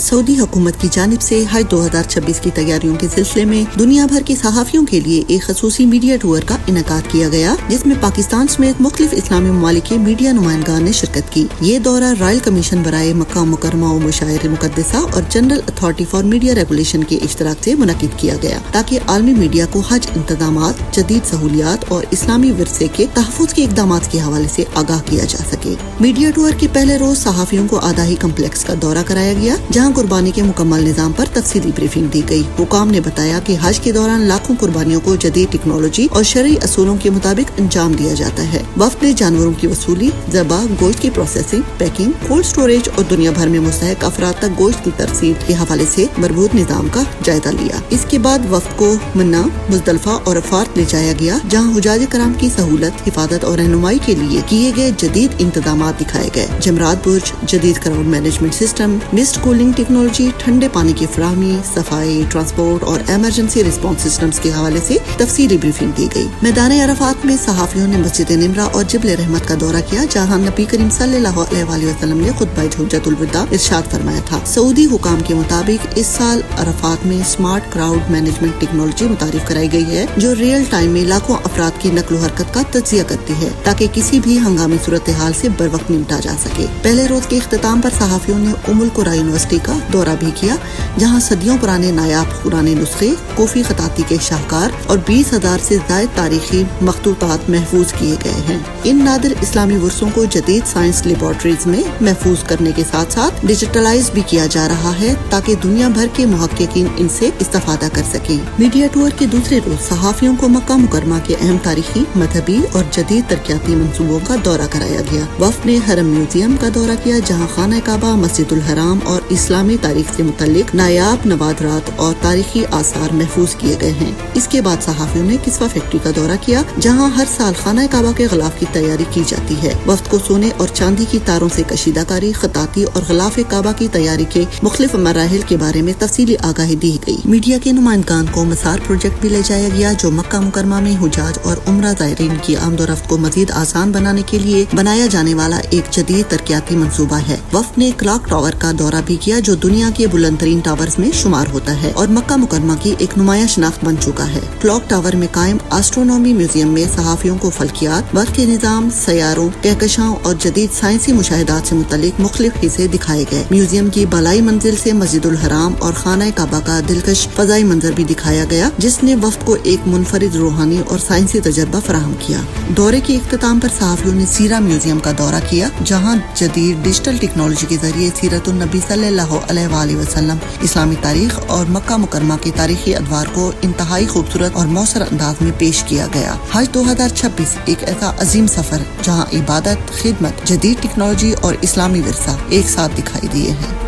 سعودی حکومت کی جانب سے حج 2026 کی تیاریوں کے سلسلے میں دنیا بھر کے صحافیوں کے لیے ایک خصوصی میڈیا ٹور کا انعقاد کیا گیا، جس میں پاکستان سمیت مختلف اسلامی ممالک کے میڈیا نمائندگان نے شرکت کی۔ یہ دورہ رائل کمیشن برائے مکہ مکرمہ و مشاعر مقدسہ اور general authority for media regulation کے اشتراک سے منعقد کیا گیا، تاکہ عالمی میڈیا کو حج انتظامات، جدید سہولیات اور اسلامی ورثے کے تحفظ کے اقدامات کے حوالے سے آگاہ کیا جا سکے۔ میڈیا ٹور کے پہلے روز صحافیوں کو آدائی کمپلیکس کا دورہ کرایا گیا، جہاں قربانی کے مکمل نظام پر تفصیلی بریفنگ دی گئی۔ حکام نے بتایا کہ حج کے دوران لاکھوں قربانیوں کو جدید ٹیکنالوجی اور شرعی اصولوں کے مطابق انجام دیا جاتا ہے۔ وفد نے جانوروں کی وصولی، ذبح، گوشت کی پروسیسنگ، پیکنگ، کولڈ سٹوریج اور دنیا بھر میں مستحق افراد تک گوشت کی ترسیل کے حوالے سے مربوط نظام کا جائزہ لیا۔ اس کے بعد وفد کو منا، مزدلفہ اور عرفات لے جایا گیا، جہاں حجاج کرام کی سہولت، حفاظت اور رہنمائی کے لیے کیے گئے جدید انتظامات دکھائے گئے۔ جمرات برج، جدید crowd management system, must cooling technology, ٹھنڈے پانی کی فراہمی، صفائی، ٹرانسپورٹ اور ایمرجنسی رسپانس سسٹمز کے حوالے سے تفصیلی بریفنگ دی گئی۔ میدان عرفات میں صحافیوں نے مسجد نمرہ اور جبل رحمت کا دورہ کیا، جہاں نبی کریم صلی اللہ علیہ وآلہ وسلم نے خطبہ حجۃ الوداع ارشاد فرمایا تھا۔ سعودی حکام کے مطابق اس سال عرفات میں اسمارٹ کراؤڈ مینجمنٹ ٹیکنالوجی متعارف کرائی گئی ہے، جو ریئل ٹائم میں لاکھوں افراد کی نقل و حرکت کا تجزیہ کرتی ہے، تاکہ کسی بھی ہنگامی صورتحال سے بروقت نمٹا جا سکے۔ پہلے روز کے اختتام پر صحافیوں نے قرآن یونیورسٹی کا دورہ بھی کیا، جہاں صدیوں پرانے نایاب قرآنی نسخے، کوفی خطاطی کے شاہکار اور 20,000 سے زائد تاریخی مخطوطات محفوظ کیے گئے ہیں۔ ان نادر اسلامی ورثوں کو جدید سائنس لیبارٹریز میں محفوظ کرنے کے ساتھ ساتھ ڈیجیٹلائز بھی کیا جا رہا ہے، تاکہ دنیا بھر کے محققین ان سے استفادہ کر سکیں۔ میڈیا ٹور کے دوسرے روز صحافیوں کو مکہ مکرمہ کے اہم تاریخی، مذہبی اور جدید ترقیاتی منصوبوں کا دورہ کرایا گیا۔ وفد نے حرم میوزیم کا دورہ کیا، جہاں خانہ کعبہ، مسجد الحرام اور اسلامی تاریخ سے متعلق نایاب نوادرات اور تاریخی آثار محفوظ کیے گئے ہیں۔ اس کے بعد صحافیوں نے کسوہ فیکٹری کا دورہ کیا، جہاں ہر سال خانہ کعبہ کے غلاف کی تیاری کی جاتی ہے۔ وفد کو سونے اور چاندی کی تاروں سے کشیدہ کاری، خطاطی اور غلاف کعبہ کی تیاری کے مختلف مراحل کے بارے میں تفصیلی آگاہی دی گئی۔ میڈیا کے نمائندگان کو مسار پروجیکٹ بھی لے جایا گیا، جو مکہ مکرمہ میں حجاج اور عمرہ زائرین کی آمد و رفت کو مزید آسان بنانے کے لیے بنایا جانے والا ایک جدید ترقیاتی منصوبہ ہے۔ وفد نے کلاک ٹاور کا دورہ بھی کیا، جو دنیا کے بلند ترین ٹاورز میں شمار ہوتا ہے اور مکہ مکرمہ کی ایک نمایاں شناخت بن چکا ہے۔ کلاک ٹاور میں قائم آسٹرونومی میوزیم میں صحافیوں کو فلکیات، برق کے نظام، سیاروں، کہکشاؤں اور جدید سائنسی مشاہدات سے متعلق مختلف حصے دکھائے گئے۔ میوزیم کی بالائی منزل سے مسجد الحرام اور خانہ کعبہ کا دلکش فضائی منظر بھی دکھایا گیا، جس نے وفد کو ایک منفرد روحانی اور سائنسی تجربہ فراہم کیا۔ دورے کے اختتام پر صحافیوں نے سیرہ میوزیم کا دورہ کیا، جہاں جدید ڈیجیٹل ٹیکنالوجی کے ذریعے سیرت النبی صلی اللہ علیہ وآلہ وسلم، اسلامی تاریخ اور مکہ مکرمہ کے تاریخی ادوار کو انتہائی خوبصورت اور مؤثر انداز میں پیش کیا گیا۔ حج 2026 ایک ایسا عظیم سفر، جہاں عبادت، خدمت، جدید ٹیکنالوجی اور اسلامی ورثہ ایک ساتھ دکھائی دیے ہیں۔